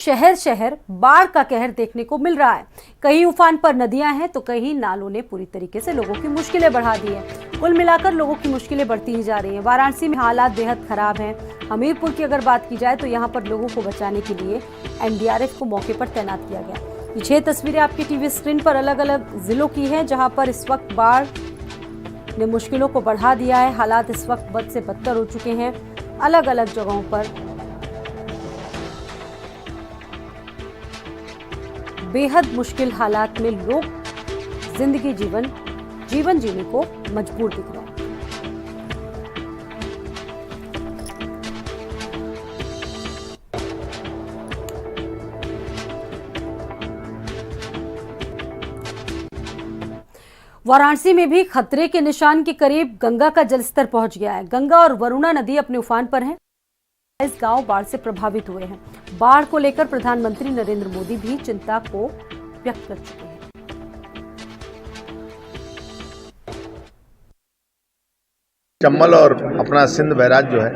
शहर शहर बाढ़ का कहर देखने को मिल रहा है। कहीं उफान पर नदियां हैं तो कहीं नालों ने पूरी तरीके से लोगों की मुश्किलें बढ़ा दी है। कुल मिलाकर लोगों की मुश्किलें बढ़ती ही जा रही हैं। वाराणसी में हालात बेहद खराब हैं। हमीरपुर की अगर बात की जाए तो यहां पर लोगों को बचाने के लिए एनडीआरएफ को मौके पर तैनात किया गया। ये 6 तस्वीरें आपकी टीवी स्क्रीन पर अलग अलग जिलों की हैं, जहां पर इस वक्त बाढ़ ने मुश्किलों को बढ़ा दिया है। हालात इस वक्त बद से बदतर हो चुके हैं। अलग अलग जगहों पर बेहद मुश्किल हालात में लोग जीवन जीने को मजबूर दिख रहे हैं। वाराणसी में भी खतरे के निशान के करीब गंगा का जलस्तर पहुंच गया है। गंगा और वरुणा नदी अपने उफान पर हैं। इस गांव बाढ़ से प्रभावित हुए हैं। बाढ़ को लेकर प्रधानमंत्री नरेंद्र मोदी भी चिंता को व्यक्त कर चुके हैं। चंबल और अपना सिंध बैराज जो है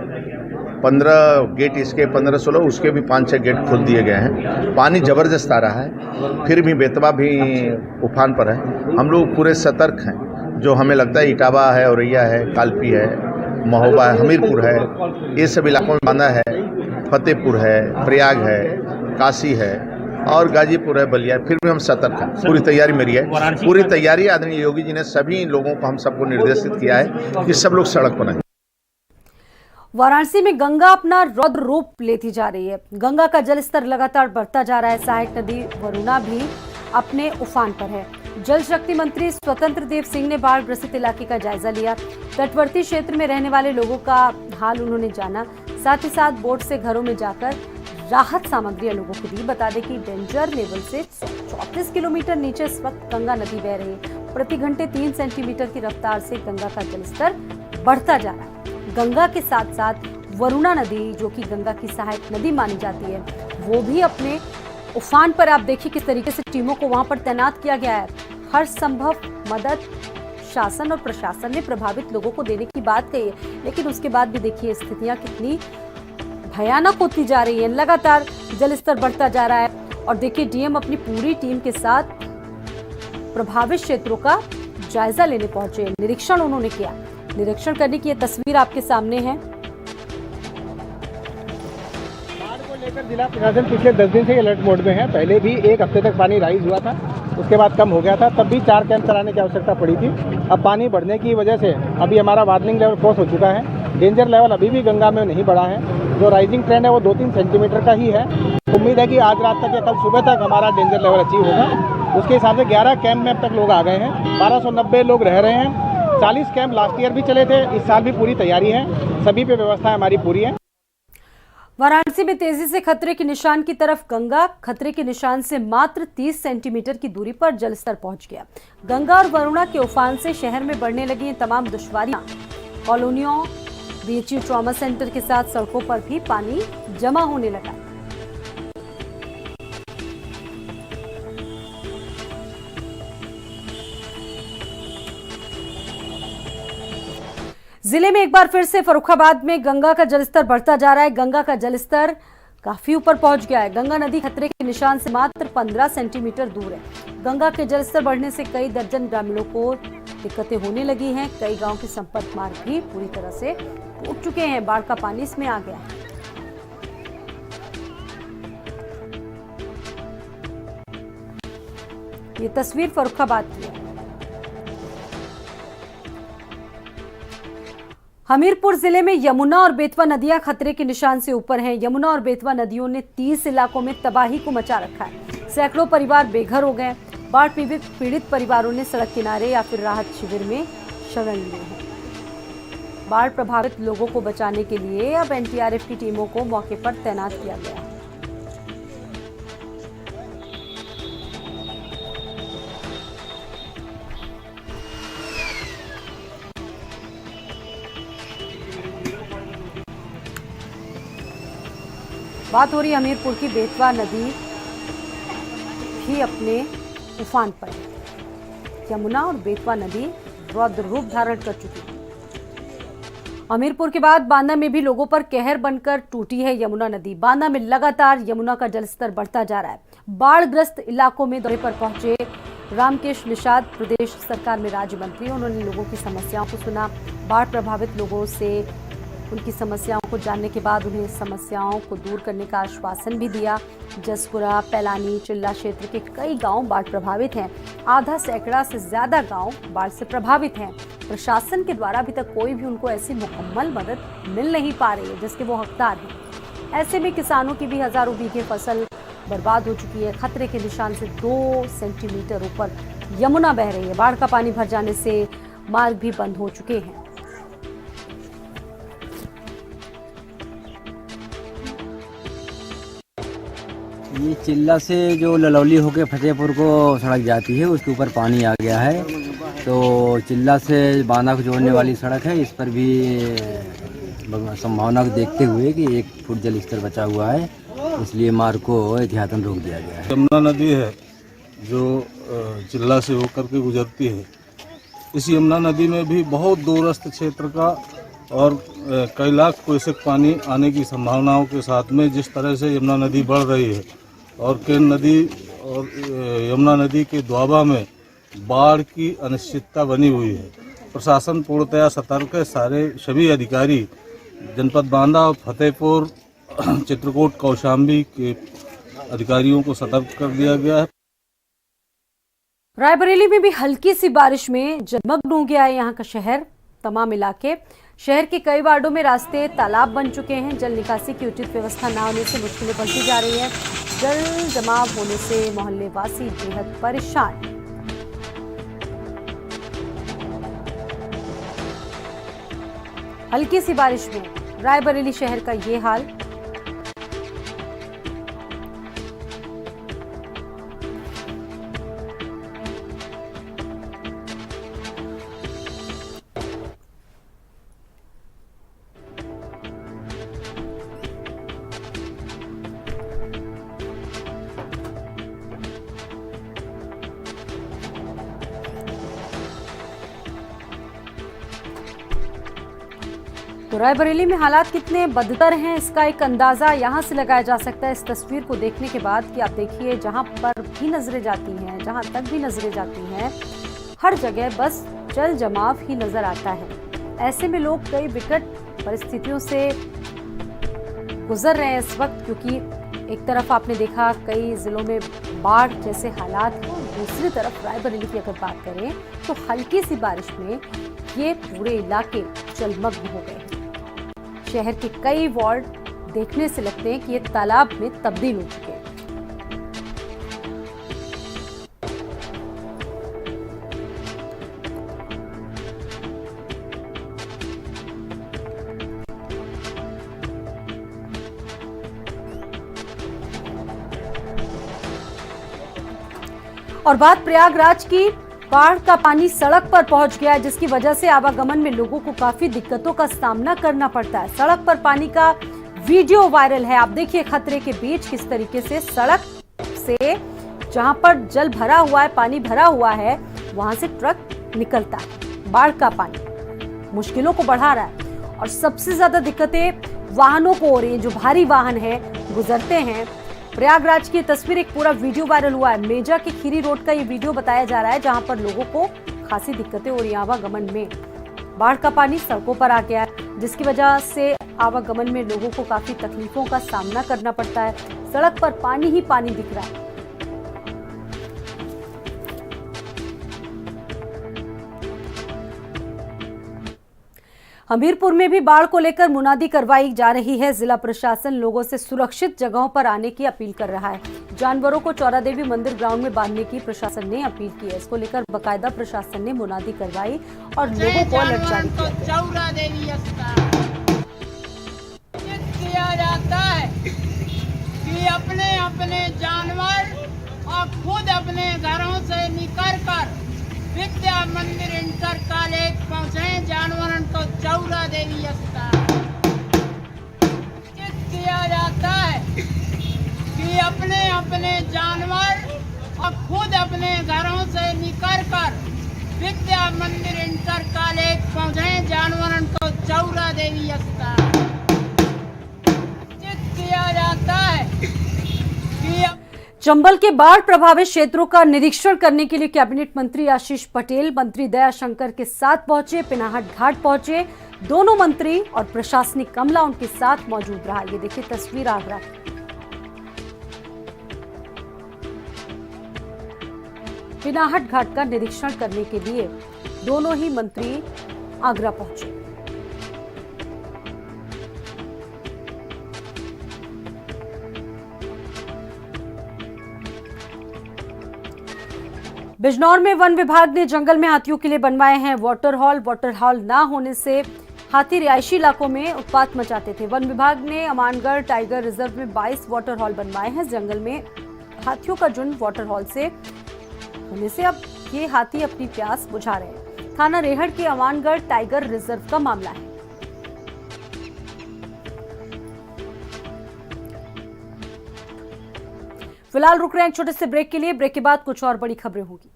15 गेट, इसके 15-16 उसके भी 5-6 गेट खोल दिए गए हैं। पानी जबरदस्त आ रहा है, फिर भी बेतवा भी उफान पर है। हम लोग पूरे सतर्क हैं। जो हमें लगता है इटावा है, औरैया है, कालपी है, महोबा है, हमीरपुर है, ये सब इलाकों में बांधा है, फतेहपुर है, प्रयाग है, काशी है और गाजीपुर है, बलिया। फिर भी हम सतर्क हैं। पूरी तैयारी मेरी है, पूरी तैयारी आदरणीय योगी जी ने सभी लोगों को, हम सबको निर्देशित किया है कि सब लोग सड़क पर आए। वाराणसी में गंगा अपना रौद्र रूप लेती जा रही है। गंगा का जलस्तर लगातार बढ़ता जा रहा है। सहायक नदी वरुणा भी अपने उफान पर है। जल शक्ति मंत्री स्वतंत्र देव सिंह ने बाढ़ ग्रसित इलाके का जायजा लिया। तटवर्ती क्षेत्र में रहने वाले लोगों का हाल उन्होंने जाना। साथ ही साथ बोट से घरों में जाकर राहत सामग्रियां लोगों को दी। बता दें कि डेंजर लेवल से 34 किलोमीटर नीचे इस वक्त गंगा नदी बह रही है। प्रति घंटे 3 सेंटीमीटर की रफ्तार से गंगा का जलस्तर बढ़ता जा रहा है। गंगा के साथ साथ वरुणा नदी, जो कि गंगा की सहायक नदी मानी जाती है, वो भी अपने उफान पर। आप देखिए किस तरीके से टीमों को वहां पर तैनात किया गया है। हर संभव मदद शासन और प्रशासन ने प्रभावित लोगों को देने की बात कही है, लेकिन उसके बाद भी देखिए स्थितियां कितनी भयानक होती जा रही है। लगातार जलस्तर बढ़ता जा रहा है और देखिए डीएम अपनी पूरी टीम के साथ प्रभावित क्षेत्रों का जायजा लेने पहुंचे। निरीक्षण उन्होंने किया। निरीक्षण करने की ये तस्वीर आपके सामने है। बाढ़ को लेकर जिला प्रशासन पिछले 10 दिन से अलर्ट मोड में है। पहले भी 1 हफ्ते तक पानी राइज हुआ था, उसके बाद कम हो गया था, तब भी 4 कैंप चलाने की आवश्यकता पड़ी थी। अब पानी बढ़ने की वजह से अभी हमारा वार्निंग लेवल क्रॉस हो चुका है। डेंजर लेवल अभी भी गंगा में नहीं बढ़ा है। जो राइजिंग ट्रेंड है वो 2-3 सेंटीमीटर का ही है। उम्मीद है कि आज रात तक या कल सुबह तक हमारा डेंजर लेवल अचीव होगा। उसके हिसाब से 11 कैंप में अब तक लोग आ गए हैं। 1290 लोग रह रहे हैं। 40 कैंप लास्ट ईयर भी चले थे, इस साल भी पूरी तैयारी है। सभी पे व्यवस्था हमारी पूरी है। वाराणसी में तेजी से खतरे के निशान की तरफ गंगा। खतरे के निशान से मात्र 30 सेंटीमीटर की दूरी पर जलस्तर पहुंच गया। गंगा और वरुणा के उफान से शहर में बढ़ने लगी हैं तमाम दुश्वारियां। कॉलोनियों, बीएचयू ट्रॉमा सेंटर के साथ सड़कों पर भी पानी जमा होने लगा। जिले में एक बार फिर से फर्रुखाबाद में गंगा का जलस्तर बढ़ता जा रहा है। गंगा का जलस्तर काफी ऊपर पहुंच गया है। गंगा नदी खतरे के निशान से मात्र 15 सेंटीमीटर दूर है। गंगा के जलस्तर बढ़ने से कई दर्जन ग्रामीणों को दिक्कतें होने लगी हैं। कई गांव के संपर्क मार्ग भी पूरी तरह से टूट चुके हैं। बाढ़ का पानी इसमें आ गया है। ये तस्वीर फर्रुखाबाद की है। हमीरपुर जिले में यमुना और बेतवा नदियां खतरे के निशान से ऊपर हैं। यमुना और बेतवा नदियों ने 30 इलाकों में तबाही को मचा रखा है। सैकड़ों परिवार बेघर हो गए। बाढ़ पीड़ित परिवारों ने सड़क किनारे या फिर राहत शिविर में शरण लिए हैं। बाढ़ प्रभावित लोगों को बचाने के लिए अब एनडीआरएफ की टीमों को मौके पर तैनात किया गया है। बात हो रही हमीरपुर की। बेतवा नदी भी अपने उफान पर है। यमुना और बेतवा नदी रौद्र रूप धारण कर चुकी है। हमीरपुर के बाद बांदा में भी लोगों पर कहर बनकर टूटी है यमुना नदी। बांदा में लगातार यमुना का जलस्तर बढ़ता जा रहा है। बाढ़ ग्रस्त इलाकों में दौरे पर पहुंचे रामकेश निषाद प्रदेश सरकार में राज्य मंत्री। उन्होंने लोगों की समस्याओं को सुना। बाढ़ प्रभावित लोगों से उनकी समस्याओं को जानने के बाद उन्हें समस्याओं को दूर करने का आश्वासन भी दिया। जसपुरा, पैलानी, चिल्ला क्षेत्र के कई गांव बाढ़ प्रभावित हैं। आधा सैकड़ा से ज्यादा गांव बाढ़ से प्रभावित हैं। प्रशासन के द्वारा अभी तक कोई भी उनको ऐसी मुकम्मल मदद मिल नहीं पा रही है जिसके वो हकदार हैं। ऐसे में किसानों की भी हजारों बीघे फसल बर्बाद हो चुकी है। खतरे के निशान से 2 सेंटीमीटर ऊपर यमुना बह रही है। बाढ़ का पानी भर जाने से मार्ग भी बंद हो चुके हैं। ये चिल्ला से जो ललौली होके फतेहपुर को सड़क जाती है उसके ऊपर पानी आ गया है। तो चिल्ला से बांदा को जोड़ने वाली सड़क है, इस पर भी संभावना को देखते हुए कि 1 फुट जल स्तर बचा हुआ है, इसलिए मार्ग को एहतियातन रोक दिया गया है। यमुना नदी है जो चिल्ला से होकर के गुजरती है। इस यमुना नदी में भी बहुत दूरस्थ क्षेत्र का और कई लाख क्यूसेक पानी आने की संभावनाओं के साथ में जिस तरह से यमुना नदी बढ़ रही है और केन नदी और यमुना नदी के दोआबा में बाढ़ की अनिश्चितता बनी हुई है। प्रशासन पूर्णतया सतर्क है। सभी अधिकारी जनपद बांदा और फतेहपुर, चित्रकूट, कौशाम्बी के अधिकारियों को सतर्क कर दिया गया है। रायबरेली में भी हल्की सी बारिश में जलमग्न हो गया है यहाँ का शहर। तमाम इलाके, शहर के कई वार्डों में रास्ते तालाब बन चुके हैं। जल निकासी की उचित व्यवस्था न होने से मुश्किलें बढ़ती जा रही हैं। जल जमाव होने से मोहल्ले वासी बेहद परेशान। हल्की सी बारिश में रायबरेली शहर का ये हाल। तो रायबरेली में हालात कितने बदतर हैं इसका एक अंदाजा यहां से लगाया जा सकता है इस तस्वीर को देखने के बाद कि आप देखिए, जहां पर भी नजरें जाती हैं, जहां तक भी नजरें जाती हैं, हर जगह बस जल जमाव ही नजर आता है। ऐसे में लोग कई विकट परिस्थितियों से गुजर रहे हैं इस वक्त, क्योंकि एक तरफ आपने देखा कई जिलों में बाढ़ जैसे हालात हैं, दूसरी तरफ रायबरेली की अगर बात करें तो हल्की सी बारिश में ये पूरे इलाके जलमग्न हो गए। शहर के कई वार्ड देखने से लगते हैं कि ये तालाब में तब्दील हो चुके हैं। और बात प्रयागराज की, बाढ़ का पानी सड़क पर पहुंच गया है, जिसकी वजह से आवागमन में लोगों को काफी दिक्कतों का सामना करना पड़ता है। सड़क पर पानी का वीडियो वायरल है। आप देखिए खतरे के बीच किस तरीके से सड़क से जहां पर जल भरा हुआ है, पानी भरा हुआ है, वहां से ट्रक निकलता है। बाढ़ का पानी मुश्किलों को बढ़ा रहा है और सबसे ज्यादा दिक्कतें वाहनों को हो रही है। जो भारी वाहन है गुजरते हैं। प्रयागराज की तस्वीर, एक पूरा वीडियो वायरल हुआ है। मेजा के खीरी रोड का ये वीडियो बताया जा रहा है, जहां पर लोगों को खासी दिक्कतें हो रही है आवागमन में। बाढ़ का पानी सड़कों पर आ गया है, जिसकी वजह से आवागमन में लोगों को काफी तकलीफों का सामना करना पड़ता है। सड़क पर पानी ही पानी दिख रहा है। हमीरपुर में भी बाढ़ को लेकर मुनादी करवाई जा रही है। जिला प्रशासन लोगों से सुरक्षित जगहों पर आने की अपील कर रहा है। जानवरों को चौरा देवी मंदिर ग्राउंड में बांधने की प्रशासन ने अपील की है। इसको लेकर बाकायदा प्रशासन ने मुनादी करवाई और लोगों को अलर्ट जारी किया। चौरा देवी किया जाता है कि अपने अपने जानवर और खुद अपने घरों से निकल कर विद्या मंदिर इंटर कॉलेज पहुँचे। जानवरों को चौरा देवी किया जाता है कि अपने अपने जानवर और खुद अपने घरों से निकल कर विद्या मंदिर इंटर कॉलेज पहुँचे। जानवरों को चौरा देवी अस्पताल चित किया जाता है कि चंबल के बाढ़ प्रभावित क्षेत्रों का निरीक्षण करने के लिए कैबिनेट मंत्री आशीष पटेल मंत्री दया शंकर के साथ पहुंचे, पिनाहट घाट पहुंचे। दोनों मंत्री और प्रशासनिक अमला उनके साथ मौजूद रहा। ये देखिए तस्वीर आगरा की। पिनाहट घाट का निरीक्षण करने के लिए दोनों ही मंत्री आगरा पहुंचे। बिजनौर में वन विभाग ने जंगल में हाथियों के लिए बनवाए हैं वाटर हॉल। वाटर हॉल ना होने से हाथी रिहायशी इलाकों में उत्पात मचाते थे। वन विभाग ने अमानगढ़ टाइगर रिजर्व में 22 वाटर हॉल बनवाए हैं। जंगल में हाथियों का झुंड वाटर हॉल से होने से अब ये हाथी अपनी प्यास बुझा रहे हैं। थाना रेहड़ के अमानगढ़ टाइगर रिजर्व का मामला है। फिलहाल रुक रहे हैं एक छोटे से ब्रेक के लिए। ब्रेक के बाद कुछ और बड़ी खबरें होंगी।